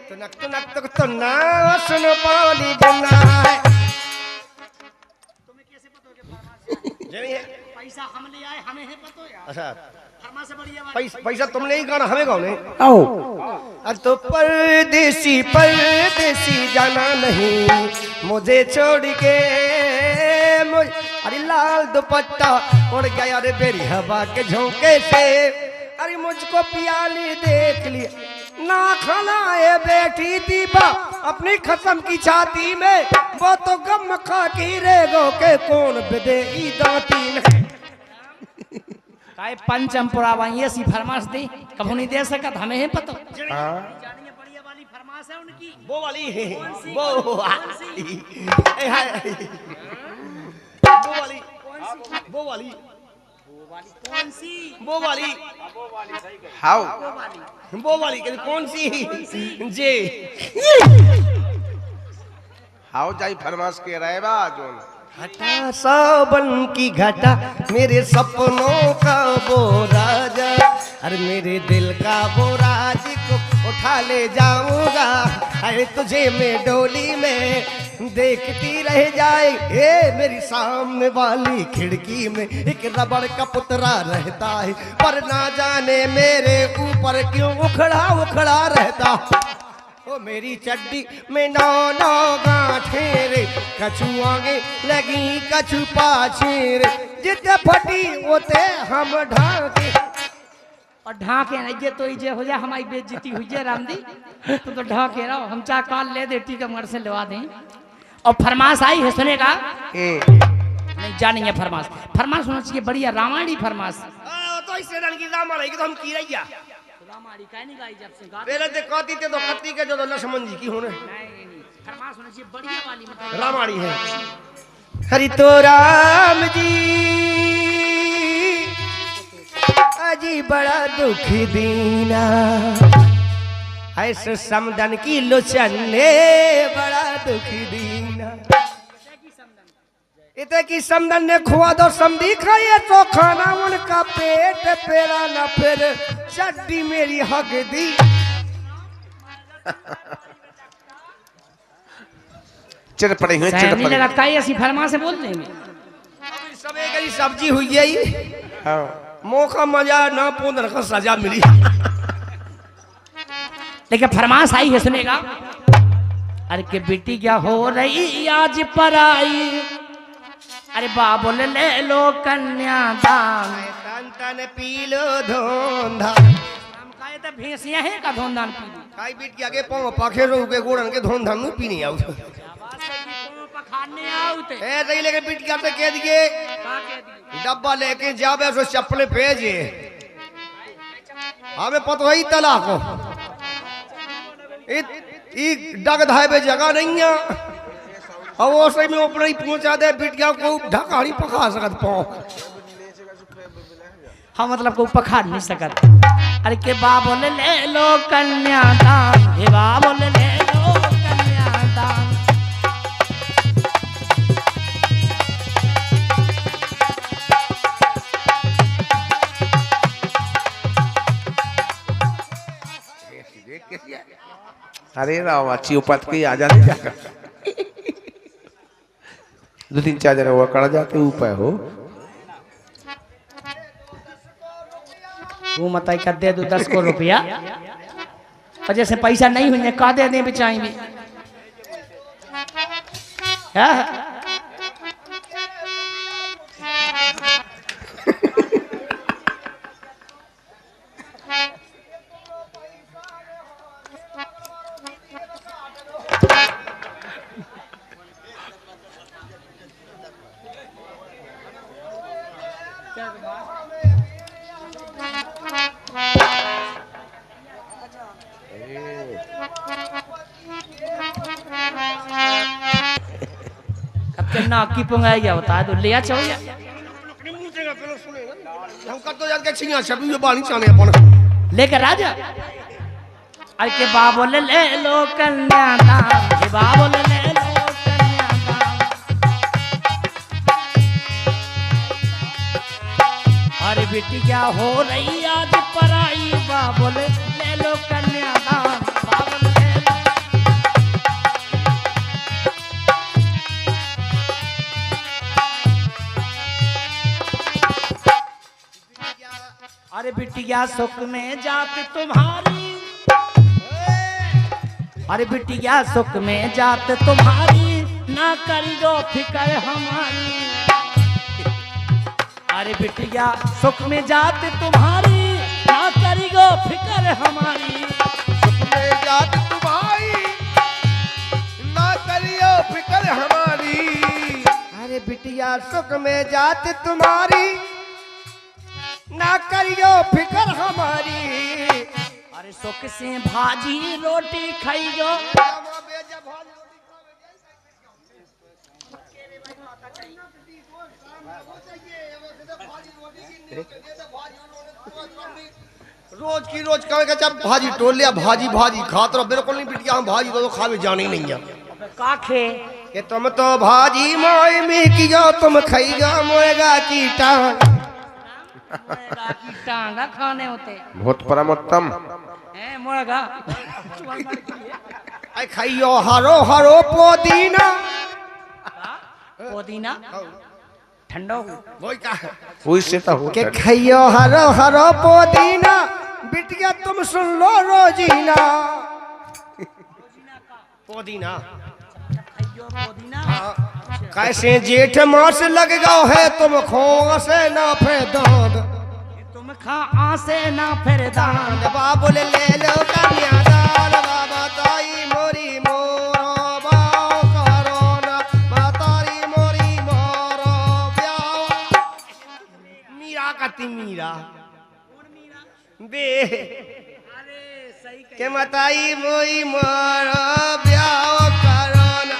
तो ना सुन पानी बिना है। तुम्हें कैसे पता हो कि फरमाश जमी है पैसा हम ले आए हमें है पता यार। अच्छा फरमाश से बढ़िया बात पैसा तुमने ही कहा हमें कौन है? आओ तो परदेसी जाना नहीं मुझे छोड़ के अरे लाल दुपट्टा उड़ गया रे बेरी हवा के झोंके से। अरे मुझको पियाली देख लिया ना खलाए बैठी दीपा अपनी खत्म की छाती में वो तो गम खा की रेगो के कौन बिदे ई दाती में। काय पंचमपुरा वहीं ऐसी फरमाश दी कभी नहीं दे सकत हमें है पता। हाँ जानिए बढ़िया वाली फरमाश है उनकी। वो वाली है कौन-सी? वो कौन-सी? वाली वो वाली कौन सी? वो वाली हाउ वो वाली कौन सी जे हाउ जाई फरमाश के रहे बा जोन घटा सावन की घटा मेरे सपनों का वो राजा अरे मेरे दिल का वो राज को उठा ले जाऊंगा। अरे तुझे मैं डोली में देखती रह जाए ए मेरी सामने वाली खिड़की में एक रबड़ का पुतरा रहता है पर ना जाने मेरे ऊपर क्यों उखड़ा उखड़ा रहता। ओ मेरी चड्डी में नौ नौ गांठे रे कछु आगे लगी कछु पाछे रे जिते फटी होते हम ढाके और ढाके नहीं जे तो जे हो जाए हमारी बेइज्जती हुई है रामदी तो ढाके रहो हम चाह काल ले दे टीका मर से लवा दें। और फरमाश आई है सुनेगा नहीं जानी है फरमाश फरमाश होना चाहिए बढ़िया रामायणी फरमाश। तो इससे रन की रामायण की तो हम की रहिया रामायणी का नहीं गाई जब से गा पहले ते कहती थे तो कत्ती के जो तो लक्ष्मण जी की होने नहीं फरमाश होना चाहिए बढ़िया वाली मतलब रामायणी है। हरि तो राम जी अजी बड़ा दुख दीना ऐसे समदन की लोचन ने बड़ा दुख दीना इतने की समदन ने खुआ दो समधी खाए तो खाना उनका पेट पेरा न फिर चड्डी मेरी हक दी। चिर पड़े हुए चिर नहीं पड़े लगा काई ऐसी फरमाश से बोल देंगे। सब एक ही सब्जी हुई है हाँ मौका मजा ना पूंदन का सजा मिली। लेकिन फरमाश आई है सुनेगा। अरे के बेटी क्या हो रही आज पर आई अरे बाबुल ले लो कन्यादान तन तन पी लो धोंधा हम कहे तो भैंसियां हैं का धोनदान पी ली खाई पीट के आगे पाँव पाखे रो के गोड़न के धोंधा नहीं पीनी आउ पखाने आउते ए सही लेके पीट के आते कह दिए का कह दी डब्बा लेके जावे सो चप्पल भेजे हमें पता ही तलाक हो ई डग धाए जगह नहीं है अब वो सही में ऊपर ही पहुंचा दे पीट के को ढकाड़ी पका सकत पाँव हाँ मतलब को पखाड़ नहीं सकत। अरे के बाबुल ले लो कन्यादान हे बाबुल ले लो कन्यादान अरे राव अच्छी उपत की आ जाने जाकर 2-3-4 जगह हुआ कड़ जाते ऊपर हो वो मत कर दे दो 10 को रुपया और जैसे पैसा नहीं हुई का दे दे बेचाएंगे ना की पंगाई गया बता दो लिया चाहिए हम कर तो जान के छिया छबी जो बानी चाने अपन लेकर राजा अरे के बाबुल ले लो कन्यादान के बाबुल ले लो कन्यादान अरे बेटी क्या हो रही आज पराई बाबुल ले लो कन्यादान बाबुल ले लो बिटिया सुख में जात तुम्हारी, अरे बिटिया सुख में जात तुम्हारी, ना करियो फिकर हमारी। अरे बिटिया सुख में जात तुम्हारी, ना करियो फिकर हमारी। सुख में जात तुम्हारी, ना करियो फिकर हमारी। अरे बिटिया सुख में जात तुम्हारी, ना करियो फिकर हमारी। अरे सुख से भाजी रोटी खाइयो, रोज की रोज कहे का जब भाजी टोल लिया, भाजी भाजी खात रहो। बिल्कुल नहीं बिटिया, हम भाजी तो खावे जाने ही नहीं है। काखे कि तुम तो भाजी मोए में कियो, तुम खाइयो मोएगा की टांग। की टांगा खाने होते बहुत परमोत्तम। हैं मुर्गा। आई खाइयो हरो हरो पुदीना। पुदीना ठंडो वही का वही से तो के होता है। खाइयो हरो हरो पुदीना, बिटिया तुम सुन लो रोजीना। पुदीना पुदीना कैसे जेठ मास लग गओ है, तुम खो से ना फेदान। तुम खा आसे ना फिर दान। बाबुल ले लो कन्यादान, बाबा ताई मोरी मोरो बाओ करो ना, मातारी मोरी मोरो ब्याह। मीरा कती मीरा बे अरे सही के मताई मोरी मोरो ब्याह करो ना।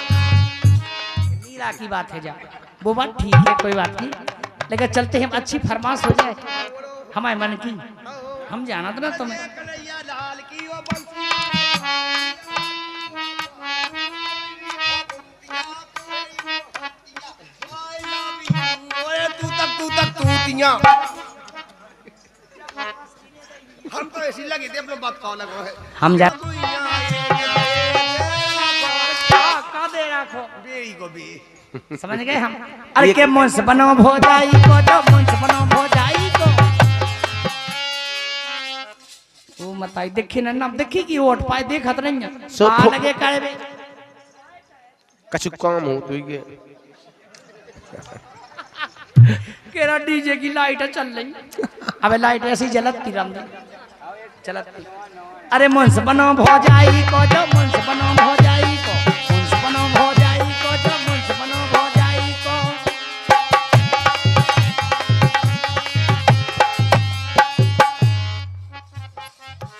मीरा की बात है जा, वो बात ठीक है, कोई बात नहीं, लेकिन चलते हैं अच्छी फरमाश हो जाए हमारे मन की। हम जाना था ना तुम्हें। कन्हैया लाल की ओ बंसी। ओए तू तक तूतियां। हम तो ऐसी लगे थे अपने बात का लगा है। हम जा का दे रखो बेरी को भी समझ गए हम। अरे के मुंस बनो भोजाई को, जो मुंस बनो भोजाई को। वो मताई देखी ना, देखी कि वोट पाए देखत नहीं है। सो आ फो- लगे करे कछु काम हो तो ये केरा डीजे की लाइट चल रही। अबे लाइट ऐसी जलती राम चलती। अरे मुंस बनो भोजाई को, जो मुंस बनो भोजाई को, मुंस बनो भोजाई को, जो मुंस बनो भोजाई को।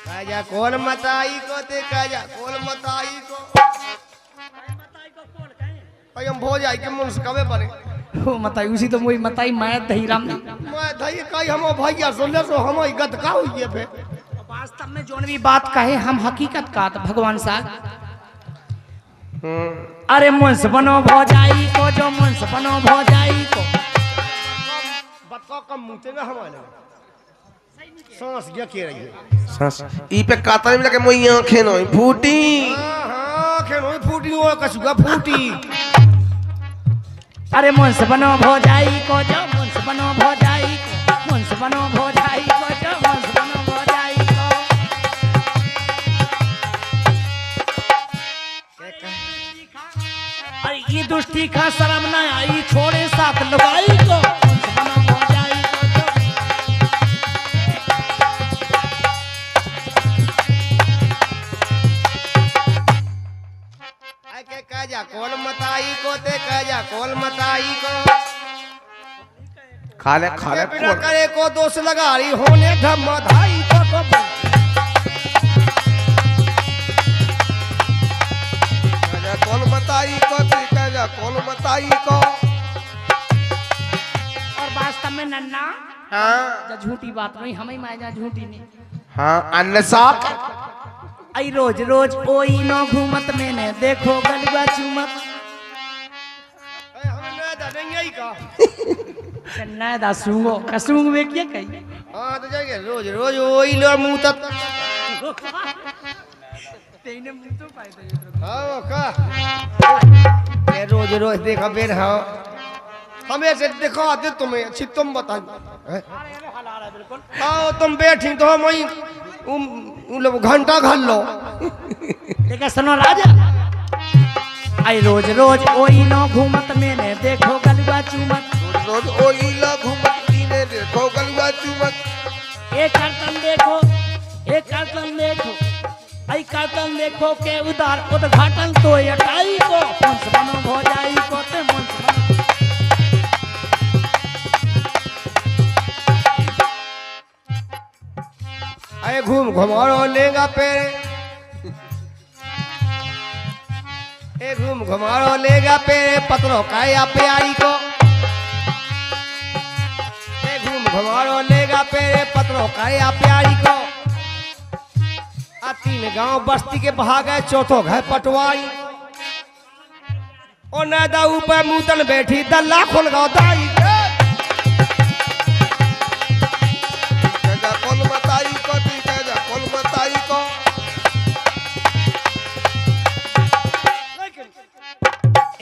काजा कौन मताई को ते काजा कौन मताई को। भाई हम भो जाए के मुंस कबे बने। वो मताई उसी तो वही मताई मैं दही राम मैं धई कई हम भैया सुन ले सो हम गद का होइए बे। वास्तव में जोन भी बात कहे हम हकीकत का तो भगवान साहब। अरे मुंस बनो भोजाई को, जो मुंस बनो भोजाई को। बतका कम मुंते ना हमारे सांस ये के रही है। सांस ई पे काता में लगे मोई आंखें नोई फूटी। हां खेनो फूटी हो कसुगा फूटी। अरे मुंस बनो भोजाई को, जो मुंस बनो भोजाई को, मुंस बनो भोजाई को, जो मुंस बनो भोजाई को। अरे ये दुष्टी का शर्म न आई, छोड़े साथ लगाई को। मुंस बनो भोजाई को, जो आई के काजा कौन मताई को ते काजा कौन मताई को। खा ले बिना करे को दोष लगा रही होने धम्म धाई को काजा कौन बताई को ते काजा कौन बताई को। और वास्तव में नन्ना हाँ जा झूठी बात नहीं, हमें मैं जा झूठी नहीं। हाँ अन्न साक आई रोज रोज ओई नो घूमत मैंने देखो गलबा चूमत। हमने नहीं आई का। चन्ना दा सूंगो कसूंग वे क्या कही। हां तो जाके रोज रोज ओई लो मुंह तक। तेने मुंह तो पाए तो हां का ये रोज रोज देखा बेर हां हमें से दिखा दे तुम्हें अच्छी तुम बताओ। आओ तुम बैठी तो हम वही लोग घंटा घर लो। देखा सुनो राजा, आई रोज रोज ओई नो घूमत मैंने देखो गलुआ चूमत, रोज ओइला घूमत कीने देखो गलुआ चूमत। एक कर्तन देखो, एक कर्तन देखो, आई कर्तन देखो के उदार उद्घाटन तो यटाई को मुंस बनो भोजाई को ते मुंस बनो। अरे घूम घुमारो लेगा पे, ए घूम घुमारो लेगा पे पत्रों का या प्यारी को, ए घूम घुमारो लेगा पे पत्रों का या प्यारी को। आ 3 गांव बस्ती के भाग गए, चौथो घर पटवारी और नैदा ऊपर मुतन बैठी दल्ला खुल गाँव दाई। कहजा कौन बताई को ती कहजा कौन बताई को।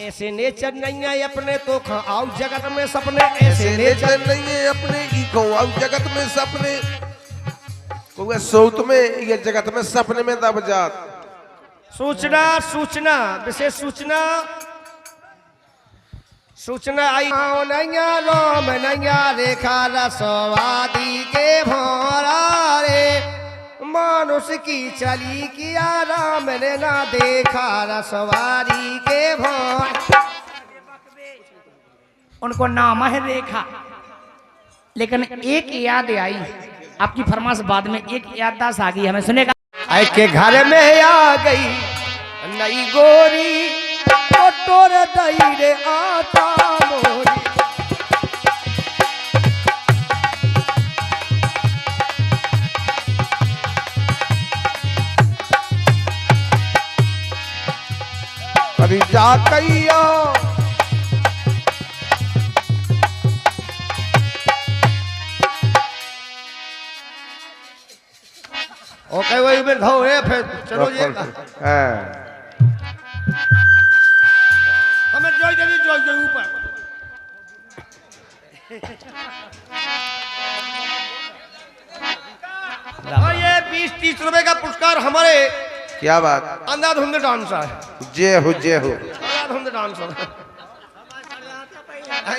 ऐसे नेचर नहीं है अपने तो खा आओ जगत में सपने, ऐसे नेचर नहीं है अपने ई को आउ जगत में सपने। कोई सोच में ये जगत में सपने में दब जात। सूचना सूचना विशेष सूचना सूचना आई नैया राम नैया रेखा रसवादी के भोरा रे, मानुष की चली किया राम ने ना देखा रसवारी के भोर। उनको नाम है रेखा, लेकिन एक याद आई आपकी फरमाइश बाद में, एक याददाश्त आ गई हमें सुनेगा। आई के घर में आ गई नई गोरी, टोर दई रे आता मोरी। अरे जा कैया ओके वही में धो है फिर चलो ये हमें जोई दे ऊपर। और ये 20-30 रुपए का पुरस्कार हमारे क्या बात। अंधाधुंध डांसर जय हो जय हो। अंधाधुंध डांसर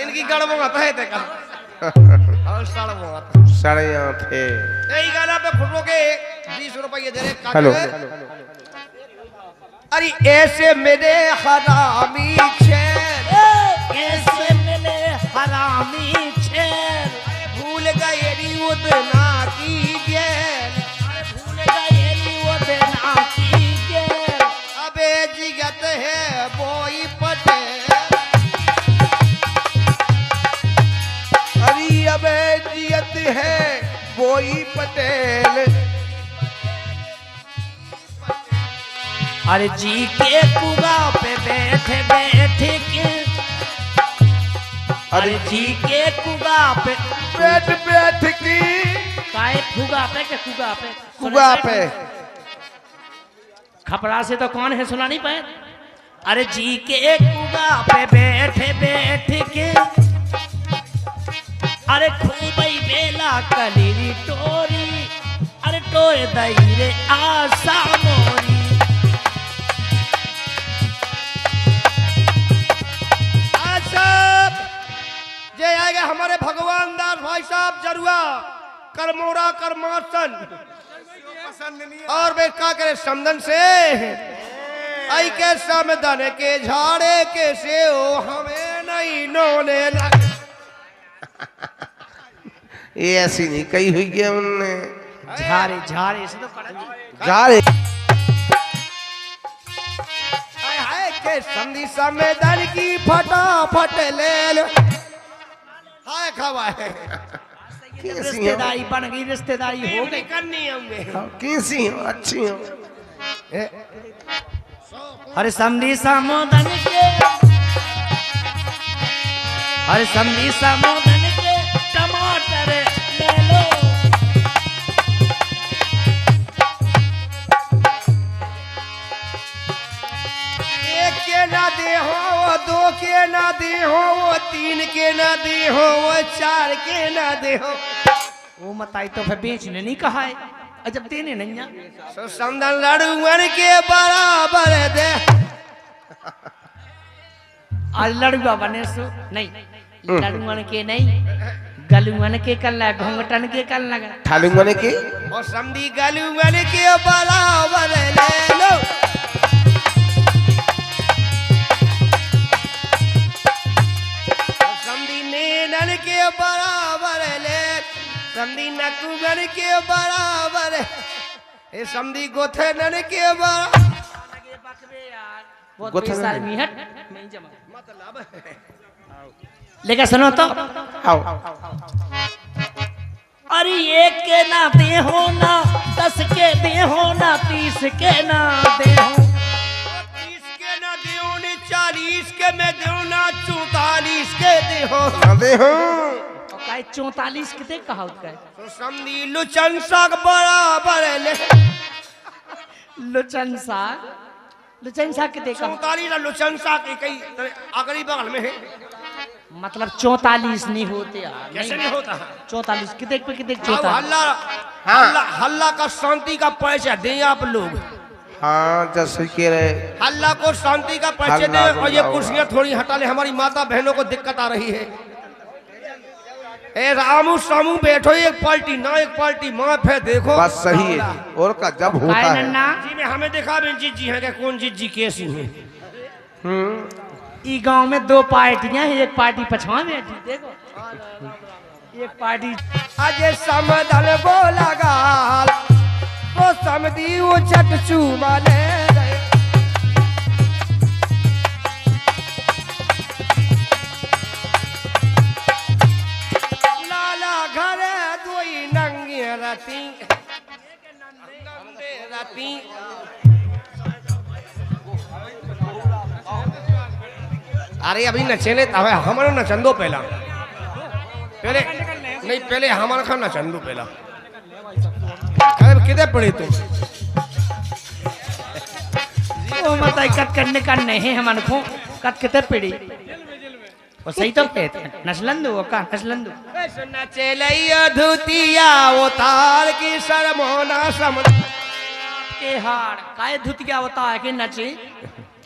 इनकी गड़बड़ आता है तेका और सड़बड़ आता साढ़े आठ है। यही गाना पे खुटो के 20 रुपए दे रहे। हेलो अरे ऐसे मेरे हरामी छेर, ऐसे मिले हरामी छेर, भूल गए री उतना की गेर, भूल गए नी वो देना की गेर। अबे जिगत है बोई पटेल, अरे अबे जियत है बोई पटेल। अरे जी के कुगा पे बैठे बैठे के, अरे जी के कुगा पे बैठ बैठ की काय फुगा पे के कुगा पे, कुगा पे खपरा से तो कौन है सुना नहीं पाए। अरे जी के कुगा पे बैठे बैठे के, अरे खूबई बेला कलीरी टोरी, अरे टोए दई रे आशा मोरी। जे आएगा हमारे भगवान दास भाई साहब जरुआ करमोरा करमासन और वे का करे समदन से आई के समदन के झाड़े के से ओ हमें नहीं नोने लग। ये ऐसी नहीं कही हुई है उनने। झारे झारे से तो कड़ा झारे हाय हाय के समधी समदन की फटाफट ले लो। हाय खवा है रिश्तेदारी बन गई, रिश्तेदारी हो गई। करनी होंगे कैसी हो अच्छी हो। अरे समधी समोदन के, अरे समधी समोदन के टमाटर ले लो। एक के ना दे हो, 2 के ना दे हो, 3 के ना दे हो, 4 के ना दे हो, वो मताई तो फिर बेचने नहीं कहा है, जब देने नहीं है। सो समदन लड़ुअन के बराबर दे। आज लड़ुआ बने सो नहीं, लड़ुअन के नहीं, गलुअन के कल लगा, घूंघटन के कल लगा, ठालुंगने के और समदी गलुअन के बराबर ले लो। समदी नेनन के बराबर ले, समदी नकुगन के बराबर, ए समदी गोथेनन के बराबर। बहुत बेशर्मी हट नहीं जमा मतलब। लेकिन सुनो तो, आओ अरे एक के ना दे हो ना 10 के दे हो ना 30 के ना दे हो, 30 के ना दे हो ने 40 के मैं दे ना 44 के दे हो। दे हो और काय 44 किते कहा उसका तो समदी लुचन साग बराबर ले, लुचन साग किते कहा, 44 लुचन साग एक ही अगली बगल में है। मतलब 44 नहीं होते यार, कैसे नहीं होता? 44 किते पे किते अब 44। हल्ला हल्ला हल्ला का शांति का परिचय दें आप लोग। हाँ जैसे कह रहे हल्ला को शांति का परिचय दें, हल्ला और ये बोला कुर्सियां थोड़ी हटा ले, हमारी माता बहनों को दिक्कत आ रही है। ए रामू सामू बैठो, एक पार्टी ना एक पार्टी माँ फिर देखो बात सही है। और का जब होता काय है नन्ना जी ने हमें देखा भी जीजी है कि कौन जीजी कैसी है। ई गांव में 2 पार्टियां हैं, एक पार्टी पछवा में बैठी देखो, एक पार्टी अजय समदल बोला गाल, वो समदी वो चट चूमा ले रहे। लाला घरे दोई नंगे रती, नंगे रती। अरे अभी नचेले तवे हमारा नचन दो पहला, पहले नहीं पहले हमारा खा नचन दो पहला। अरे किधर पड़े तुम? वो मत कट करने का नहीं है मन को कट किते पड़ी, वो सही तो कहते हैं नचलंदू वो का नचलंदू नचेले धुतिया उतार की शर्मोना समझ के हार काय धुतिया होता है कि नचे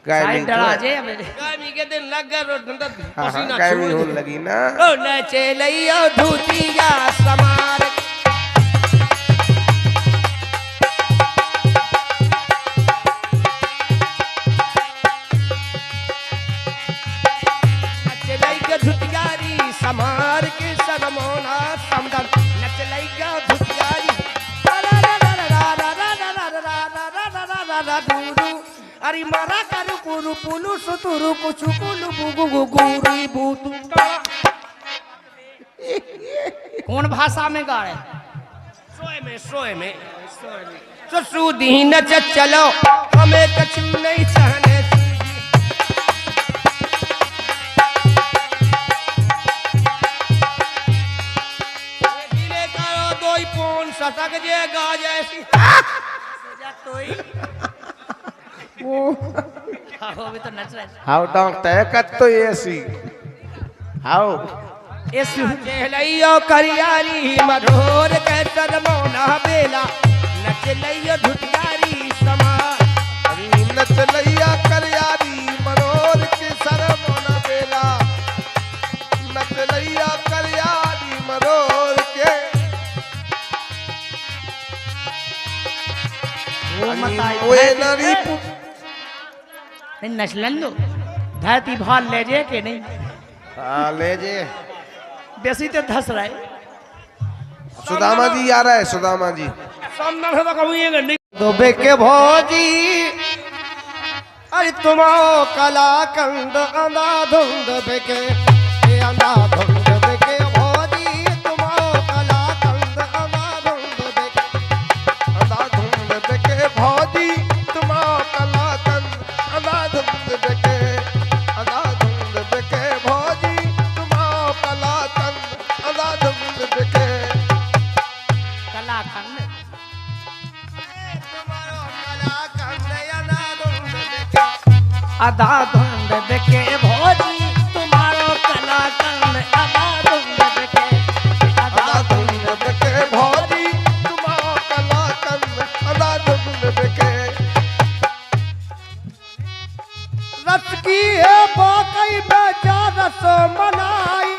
काय साइड नहीं डरा तो- जे गामी के दिन लग गए रोड हाँ, पसीना काय भी छूट होने लगी ना। ओ नचेले धुतिया समार। धुतियारी समार के सदमोना समदन नचलैया धुतियारी अरे मारा करू कुरु पुलु सुतुरु कुछु कुलु बुगु गुगुरी बूतु। कौन भाषा में गा रहे? सोए में सुदी नच चलो हमें कछु नहीं सहने। सटक जे गा जैसी वो भी तो नच रहा है। हाउ डांग तयकत तो ऐसी हाउ चहलैयो करियारी मधोर के सदमोना बेला नचलैयो धुतियारी समार। नचलैया करियारी मनोर के सरमोना बेला, नचलैया करियारी मनोर के वो मताई ओए नारी नहीं नचलंदू धरती भाल ले जे के नहीं ले जे बेसी तो धस रहा है। सुदामा जी आ रहा है, सुदामा जी सामने से तो कहूँ ये गंडी तो बेके भौजी अरे तुम्हारो कला कंद अंधा धुंध बेके ये अंधा धुंध बेके भौजी तुम्हारो कला कंद अंधा धुंध बेके अंधा धुंध बेके भौजी तुम्हारा कला कंद अंधा धुंध बेके, अंधा धुंध बेके भौजी तुम्हारा कला कंद अंधा धुंध बेके। कलाखंड तुम्हारो कला कंद अंधा धुंध बेके आधा धुंध देखे भोजी तुम्हारो कलाकंद आधा धुंध देखे अंधा धुंध बेके की है बाकई बेचा रस मलाई,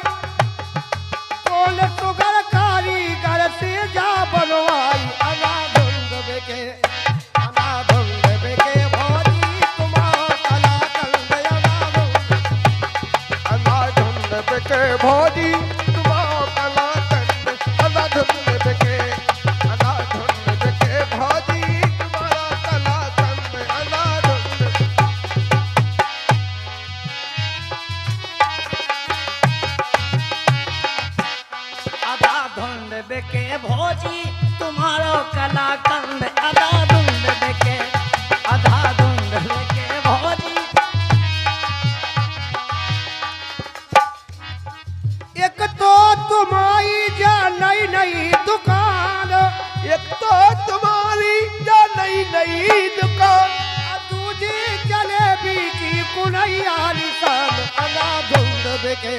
कौन सुगर कारीगर से जा बनवाई। अनाधुंध बेके भौजी तुम्हारा कलाकंद। अनाधुंध बिके भौजी तुम्हारा कलाकंद। अनाधुंध बिके भौजी तुम्हारा कलाकंद। अनाधुंध आधा धुंध बेके भौजी तुम्हारो कलाकंद। आधा धुंध बेके भौजी। एक तो तुम्हारी जा नई नई दुकान, एक तो तुम्हारी या नई नई दुकान। दूजी जलेबी की कुनैया निशान। अनाधुंध बेके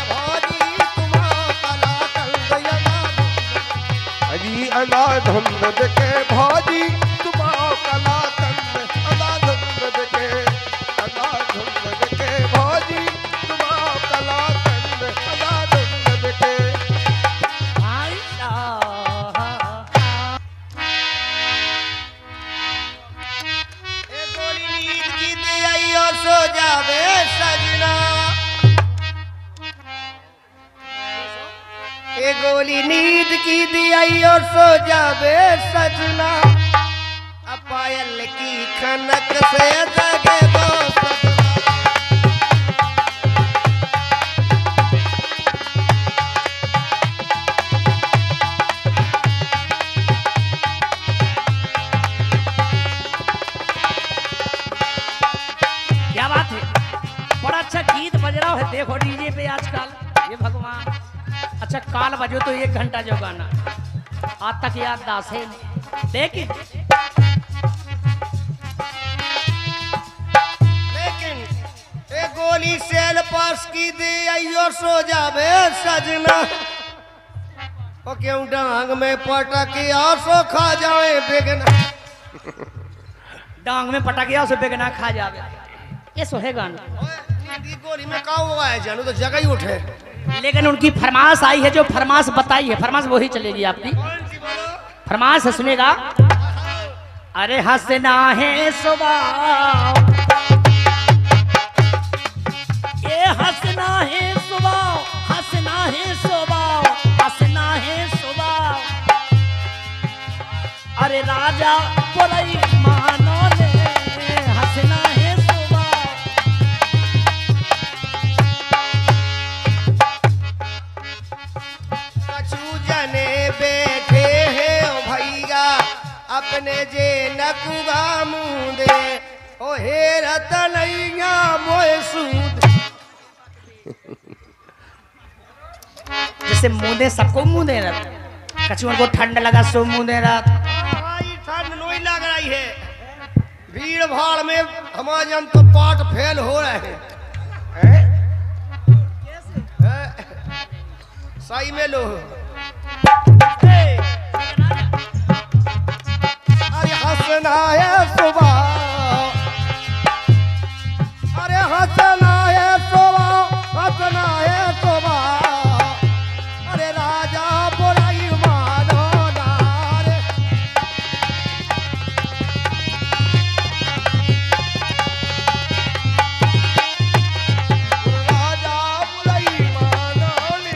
भौजी तुम्हारा कलाकंद। अजी अनाधुंध बिके भौजी तुम्हारा कलाकंद। अनाधुंध बिके भौजी तुम्हारा कलाकंद। अनाधुंध बिके भाई साहब ए गोली नींद की दे आइयो सो जावे सजना। ए गोली नींद की दी आइयो सो जावे सजना। पायल की खनक से जगे दो सजना। क्या बात है, बड़ा अच्छा गीत बज रहा है। देखो डीजे पे आजकल, ये भगवान। अच्छा काल बजो तो 1 घंटा जो गाना आज तक याद दास है। लेकिन ए गोली सेल पास की दे आइयो सो जावे सजना। ओ क्यों डांग में पटक सो खा जाए बेगना। डांग में पटा गया उसे बेगना खा जावे। ये सो है गाना, नींदी गोली में का हुआ है जानू तो जगह ही उठे। लेकिन उनकी फरमाश आई है, जो फरमाश बताई है फरमाश वही चलेगी आपकी। फरमाश है, सुनेगा। अरे हंसना है स्वभाव, ये हंसना है स्वभाव, हंसना है स्वभाव, हंसना है स्वभाव। अरे राजा बोलाई मानो ले, हंसना है स्वभाव। कछु जने बैठे हैं ओ भैया अपने जे नकुगा मुंदे। ओ हे रतनैया मोए सूद। जैसे मुंदे सबको मुंदे रहता, कछुआ को ठंड लगा सो मुंदे रहता। ठंड नहीं लग रही है, भीड़ भाड़ में हमारे जन तो पाट फेल हो रहे हैं। सही में लो। अरे हंसना है सुबह, अरे हंसना है सुबह, हंसना है सुबह। अरे राजा बुराई मानो नारे। राजा बुराई मानो नी।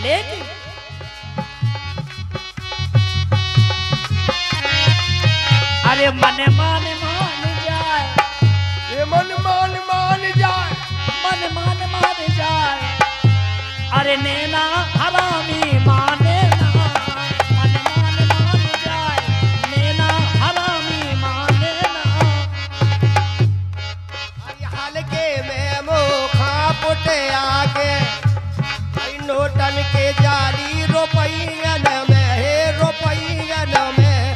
लेकिन अरे मन मान मान जाए, ये मन मान मान जाए, मन मान मान जाए। अरे नैना हरामी माने ना, मन मान मान जाए। नैना हरामी माने ना। हल्के में मोखा पुटे आगे नोटन के जाली रुपैयन में हे रुपैयन में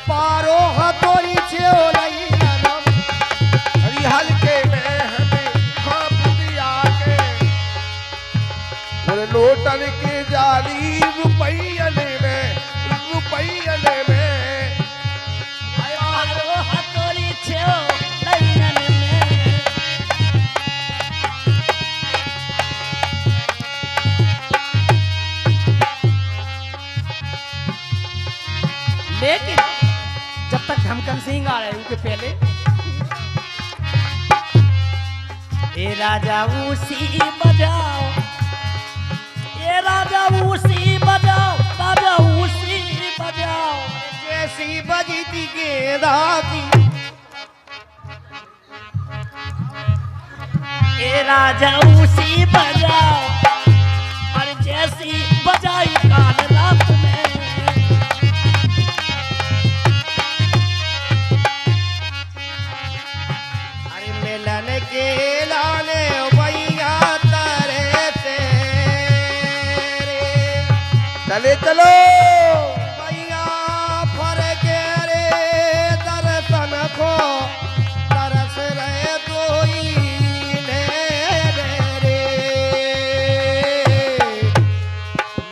पारो हथोड़ी छेलैयन। हरी हल्के में हमें खाप दिया के बोले नोटन की जाली रुपैयन में लेकिन जब तक धमकन सिंह आ रहे उनके पहले ए राजा उसी बजाओ, ए राजा उसी बजाओ, राजा उसी बजाओ, जैसी बजी थी गेंदा की, ए राजा उसी बजाओ, और जैसी बजाई काल रात में। अरे मिलन के लाने भैया तारे तेरे, चले चलो भैया फर के रे दर्शन को तरस रहे दोई ले रे,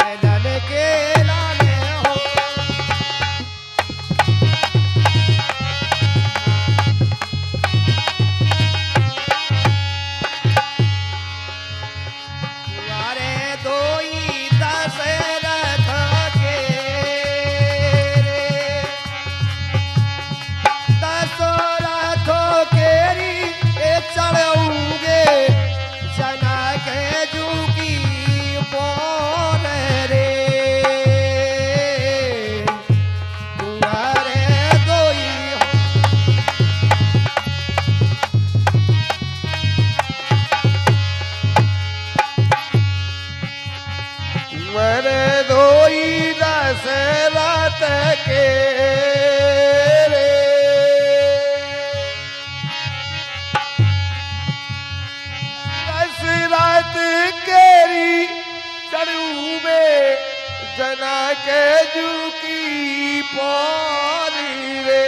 मिलन के लाने हो। तुम्हारे दोई दशरथ के रे, दशरथों केरी चढ़ूंगे जना के जुकी बोल रे, तुम्हारे दोई मेरे दोई दशरथ के रे, दशरथ केरी चढ़ूबे जना के जुकी पारी रे।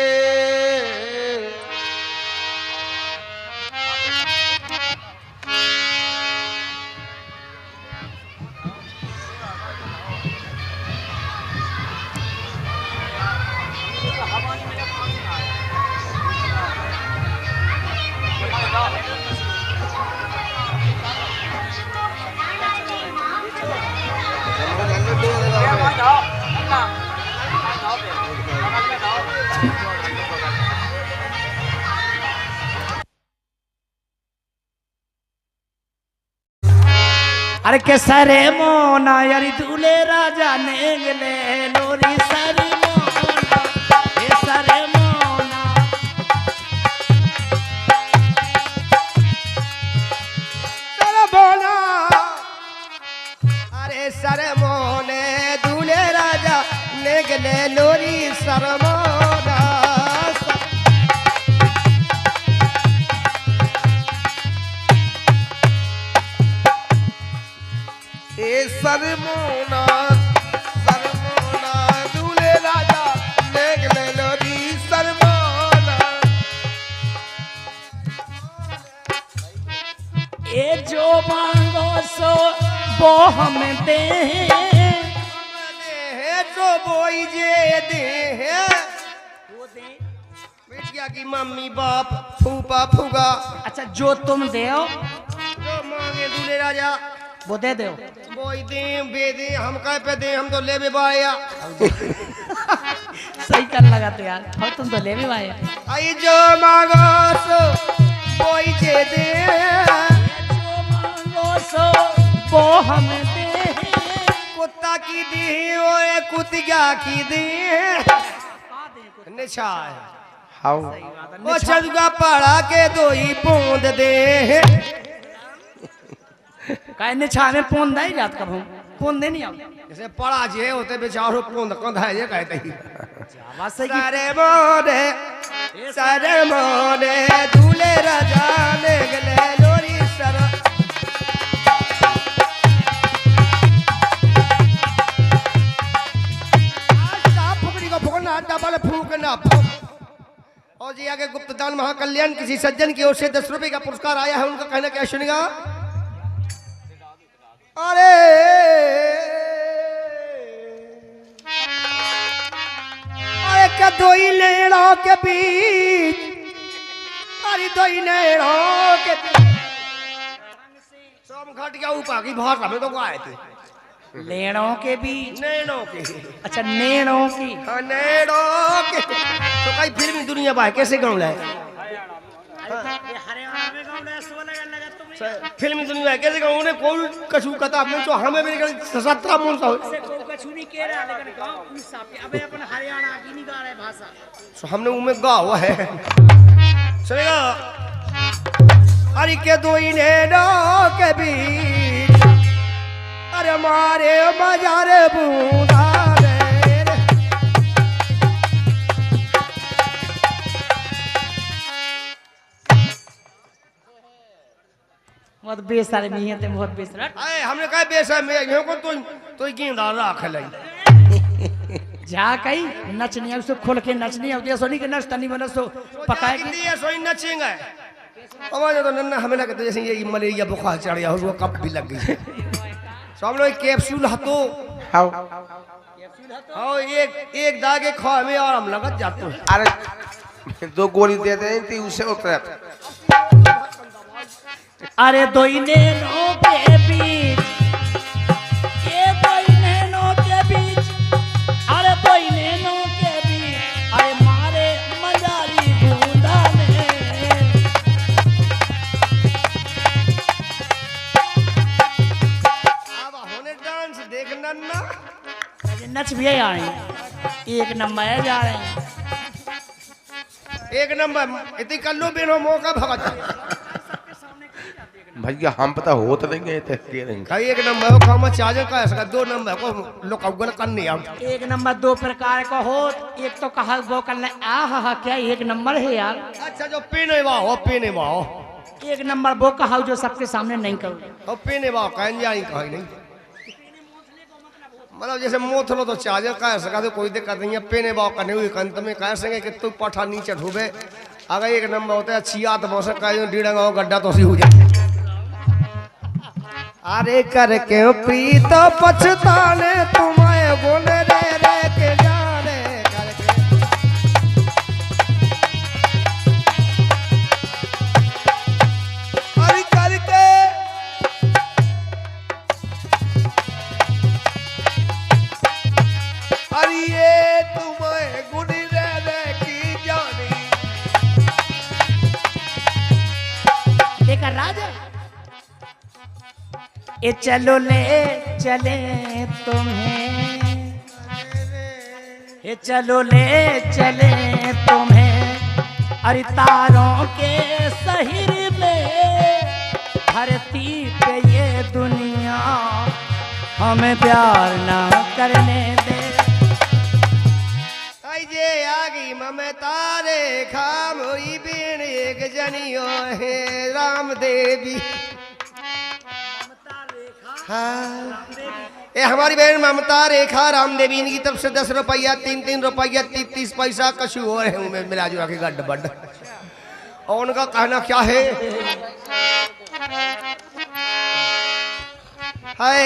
अरे के सरे मोना यारी दूल्हे राजा ने गले लोरी सरे मोना, ये सरे मोना। सरमोना, अरे सरमोने दूल्हे राजा नेगले लोरी सरमोना। ए सरमोना सरमोना दूल्हे राजा नेगले लोरी सरमोना। ये जो मांगो सो वो हम दे, है तो बोई जे दे है, बेटिया की मम्मी बाप फूफा फूगा अच्छा जो तुम दे जो मांगे दूल्हे राजा वो दे दो। बोई दे बेदे हम कह पे दे, हम तो ले बे बाया। सही कर लगा तो यार, और तुम तो ले भी आए। आई जो मांगो सो बोई जे दे, जो मांगो सो वो हम दे, कुत्ता की दी ओए कुतिया की दी निशा है। हाउ वो चलगा पड़ा के दो ही बूंद दे, काय निछा में पोन दाई रात कब हम पोन दे नहीं आओ जैसे पड़ा जे होते बेचारो बूंद कंधा है ये कहते ही। बात सही की। सारे मोने दूल्हे राजा ने गले लोरी सर, फुकरी को फूकना डबल फूकना फूक। और जी आगे गुप्तदान महाकल्याण किसी सज्जन की ओर से 10 रुपए का पुरस्कार आया है, उनका कहना क्या सुनेगा। अरे अरे क्या दोई लेड़ों के बीच, अरे दोई लेड़ों के बीच सब घट गया ऊपर की भाषा में तो गाए थे। लेणों के बीच। नैनों के। अच्छा नेणों की। हाँ नैनों के। तो कई फिल्मी दुनिया बाहर कैसे गाँव लाए? फिल्मी दुनिया कैसे गाँव उन्हें कोई कछु कता में जो हमें मेरे ख्याल 17 मूल सा तो हमने उनमें गा हुआ है चलेगा। अरे के दो नैनों के बीच अरे मारे मजारे बूंदा बहुत बेसारे मियां ते बहुत बेसरट। अरे हमने कहा बेसा में यो को तो गेंदा राख लाई जा कई नच नहीं उसको खोल के नच नहीं आती सोनी के नच तनी बना सो पकाए के ये सोई नचेंगे आवाज तो नन्ना हमें ना कहते जैसे ये मलेरिया बुखार चढ़ गया उसको कब भी लग गई सब लोग कैप्सूल हतो हां एक दागे खा में आराम लगत जातो। अरे 2 गोली दे दे ती उसे उतर। अरे दो नैनों के बीच ये दो नैनों के बीच अरे दो नैनों के बीच अरे मारे मजारी बूंदा ने। अब होने डांस देख नन्ना नच भी आए एक नंबर जा रहे हैं। एक नंबर इतनी कल्लू बिनो मौका भगत भैया हम पता हो तो देंगे कई एक नंबर को हम चार्जर का ऐसा 2 नंबर को लोग अवगत करने हम एक नंबर 2 प्रकार का हो। एक तो कहा वो करना आहा क्या एक नंबर है यार। अच्छा जो पीने वाह पीने वाह एक नंबर वो कहा जो सबके सामने नहीं करो। और पीने वाह कहीं जाए कहीं नहीं मतलब जैसे मोथलो तो चार्जर का ऐसा तो कोई दिक्कत नहीं है। पीने वाह करने हुई कंत में कह सके कि तू पठा नीचे ढूबे अगर एक नंबर होता है छिया तो मौसम का डीड़ा गड्ढा तो सी हो जाए। अरे करके प्रीत पछताने तुम्हें बोल रे के जाने करके अरे करके अरे ये तुम्हें गुनी रे की जानी। देखा राजा ये चलो ले चले तुम्हें ये चलो ले चले तुम्हें अरे तारों के शहर में धरती पे ये दुनिया हमें प्यार ना करने दे। जे आगी ममता रे खाम हुई बीण एक जनियो है राम देवी। हाँ ये हमारी बहन ममता रेखा राम देवी इनकी तरफ से 10 रुपया 3 रुपया 30 पैसा कछु और है उनमें मिला जुला के गड्ढ बड्ढ। और उनका कहना क्या है हाय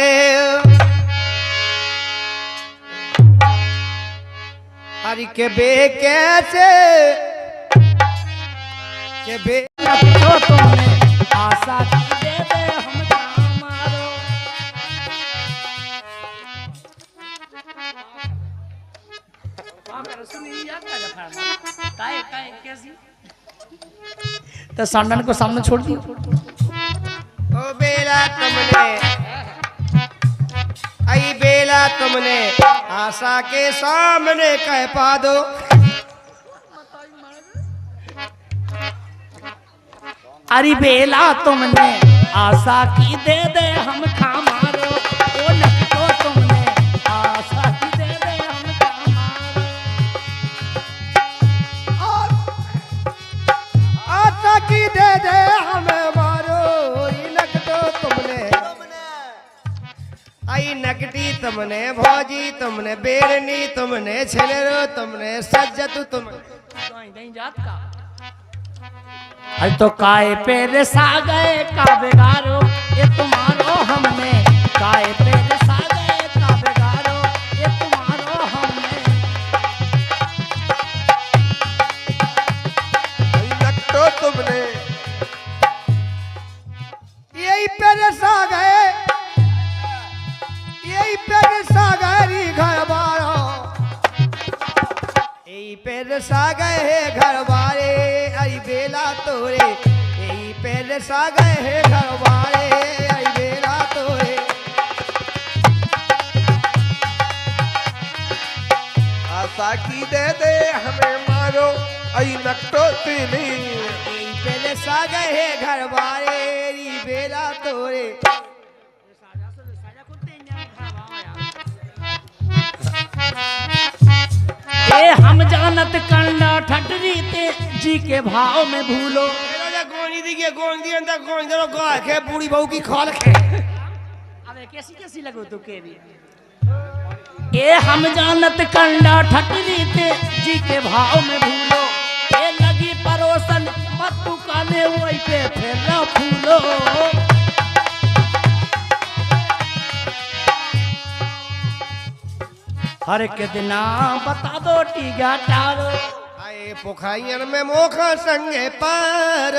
हरि के बे कैसे के बे तो तुमने आशा की दे दे हम काम मारो। तो सांडन को सामने छोड़ दियो। ओ बेला तुमने आई बेला तुमने आशा के सामने कह पा दो। अरे बेला तुमने आशा की दे दे हम खा मारो। ओ नहीं तो तुमने आशा की दे दे हम खा मारो। आशा की दे दे हमें मारो। इनक तो तुमने आई नकटी तुमने भौजी तुमने बेरनी तुमने छेलेरो तुमने सज्जत तुमने जात का अरे तो काय पे रसा गए का बेगारो ये तुम्हारो हमने काय पे रसा गए का बेगारो ये तुम्हारो हमने। लगतो तुमने यही पे रसा गए यही पे सा गए घर वाले आई बेला तोरे, यही पे सा गए घर वाले आई बेला तोरे। आशा की दे हमें मारो आई नकटो तीनी, यही पे सा गए घर वाले आई बेला तोरे। ए हम जानत कंडा ठटरी ते जी के भाव में भूलो। गोनी दी के गोन दी अंदर गोन दरो गाय के बूढ़ी बहू की खाल खे। अबे कैसी कैसी लगो तू के भी। ए हम जानत कंडा ठटरी ते जी के भाव में भूलो, ए लगी परोसन मत तू काने वही पे फेरा फूलो। हर एक दिना बता दो टीगा टारो, आए पोखरियन में मोखा संगे पर।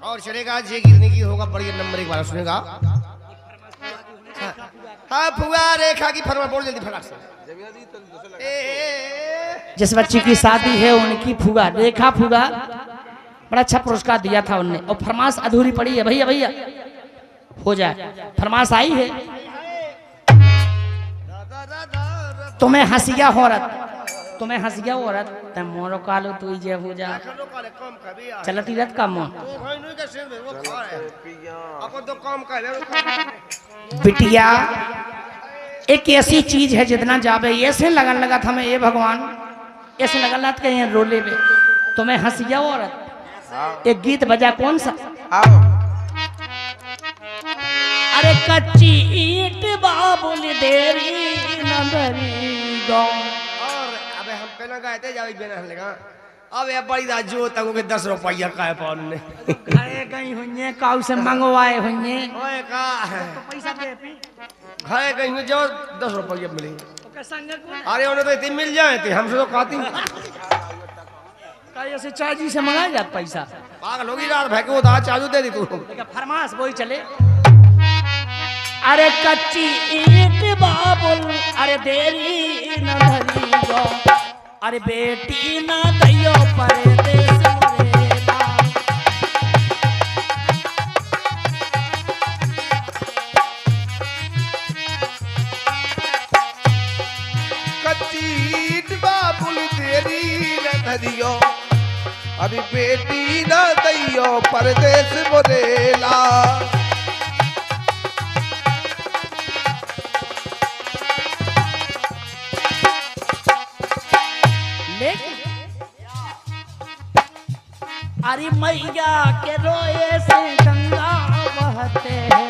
और चलेगा जे गिरने की होगा बढ़िया नंबर एक बार सुनेगा। हाँ फुआ रेखा की फरमा बोल जल्दी फटाक से। जिस बच्ची की शादी है उनकी फुगा रेखा फुगा बड़ा अच्छा पुरस्कार दिया था उनने, और फरमाश अधूरी पड़ी है भैया भैया हो जाए। फरमाश आई है तुम्हें हंसिया औरत, तुम्हें हंसिया औरत ते मोरो कालो तू जे हो जा चलती रत का मोन बिटिया। एक ऐसी चीज है जितना जावे ऐसे लगन लगा था मैं ये भगवान ऐसे लगन लगा कहीं रोले में तुम्हें हंसिया औरत। एक गीत बजा कौन सा? अरे कच्ची ईंट बाबुल देरी नंदरी गाँव। और अबे हम पहले गए थे जावे बिना लगा। अब ये बड़ी रात जो तक के 10 रुपया का है पाउन ने घरे गई हुई काऊ से मंगवाए हुई ओए का तो पैसा दे पी घरे कहीं जो 10 रुपया मिली। ओके संग को अरे उन्हें तो इतनी मिल जाए थे हमसे तो खाती का ऐसे चाची से मंगाया जात पैसा। पागल होगी रात भाई को दाल चालू दे दी तू। लेकिन फरमाश वही चले। अरे कच्ची ईंट बाबुल अरे देरी न धरी गो, अरे बेटी ना दैयो परदेस मोरेला। कच्ची ईंट बाबुल तेरी न धरियो, अभी बेटी न दैयो परदेस मोरेला। अरे मैया के रोए से गंगा बहते हैं,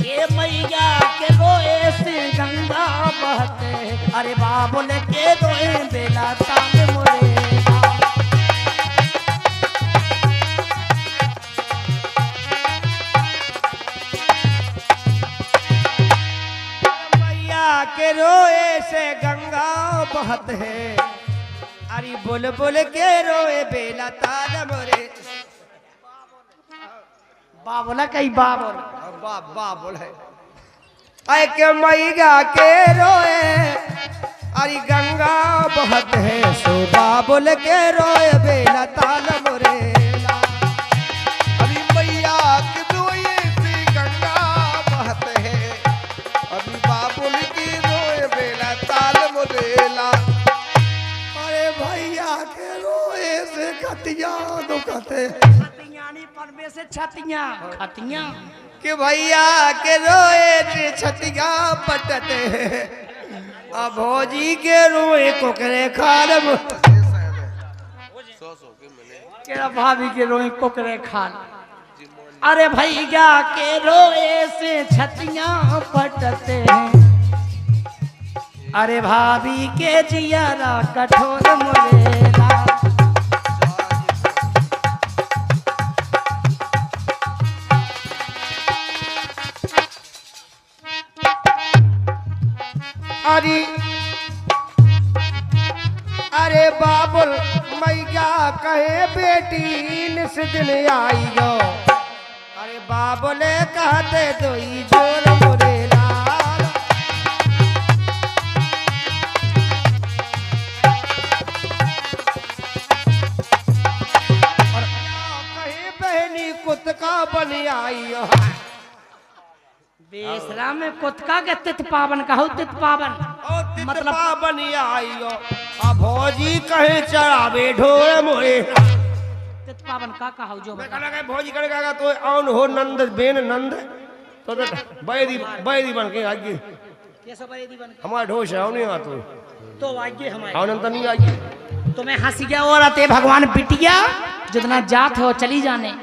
ये मैया के रोए से गंगा बहते हैं। अरे बाबुल के रोए बेला ताल मोरेला। मैया के रोए से गंगा बहत है, अरे बोल बोल के रोए बेला ताल मोरे। बाबुला कई बाबुल बाबुल है आए के मैया के रोए अरे गंगा बहत है, सो बाबुल के रोए बेला ताल मोरेला। अभी मैया के रोए से गंगा बहत है, अभी बाबुल की रोए बेला ताल मोरेला। अरे भैया के रोए से खतिया तो कहते परमे से छतियां खतियां कि भैया के रोए से छतिया पटते अब भौजी के रोए कोकरे खाल केरा भाभी के रोए कोकरे खान। अरे भैया के रोए से छतियां पटते हैं, अरे भाभी के जियारा कठोर मोरेला। अरे अरे बाबुल मैया कहे बेटी निस दिन आई गो, अरे बाबुल कहते तो जोर मोरे लाल। इस्लाम में कुत्का के तित पावन कहू तित पावन मतलब मतलब- पावन आइयो आ भौजी कहे चढ़ावे ढोल मोरे तित पावन का कहू जो मैं कहना भौजी करे कहा तो आउन हो नंद बेन नंद तो बैदी बन के आगे कैसे बड़ी दीवान हमारा ढोश है नहीं आ तो आइए हमारे आनंद तो नहीं आइए तो मैं हंस गया और आते भगवान बिटिया जितना जात हो चली जाने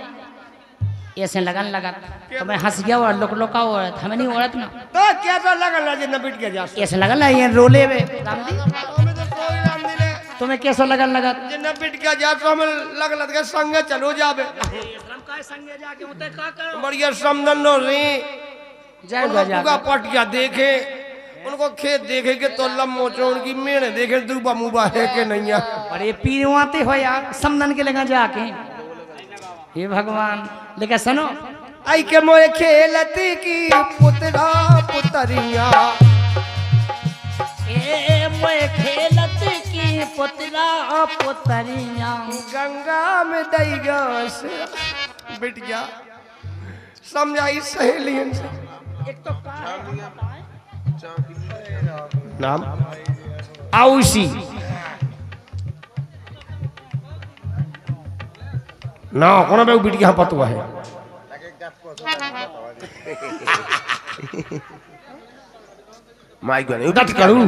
ऐसे लगन लगा तो मैं हंस गया और लोक लोका औरत हमें नहीं औरत ना तो क्या तो लगन लगे न बिट के जा ऐसे लगन लगा ये रोले में रामदी हमें तो कोई नाम नहीं ले तुम्हें कैसे लगन लगा जे न बिट के जा तो हमें लग के संग चलो जाबे इस्लाम का संगे जाके उते का करो बढ़िया समदन नो रे जय उनको गजा पूगा पटिया देखे उनको खेत देखे के तो लम्बो चौड़ की मेढ़ देखे दुबा मुबा है के नहीं है अरे पीरवाते हो यार समदन के लगा जाके हे भगवान लेकिन सुनो आई के मोए खेलती की पुतरा पुतरिया ए मोए खेलत की पुतला पुतरिया गंगा में दई गस बिटिया समझाई सहेलियन से एक तो का नाम आउसी ना कौन बे बिटिया पतुआ है माइक गने दत करू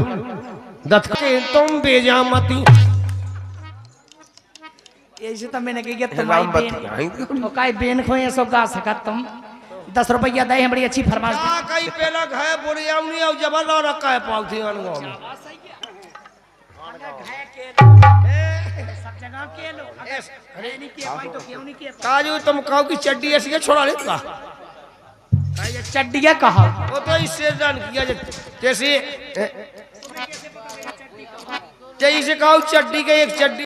दत के तुम बेजामती ऐसे तो मैंने कही तुम्हारी बेन तो काय बेन खोए सो गा सकत तुम 10 रुपया दे हैं बड़ी अच्छी फरमाइश का कई पेला है बुरी आमनी और जबर ला रखा है पाउथी अनगो में सब जगह के लो अरे नहीं किया भाई तो क्यों नहीं किया काजू तुम कहो कि चड्डी ऐसी के छोड़ा लेता चड्डिया कहा वो तो इससे जान किया जैसे जैसे कहो चड्डी के एक चड्डी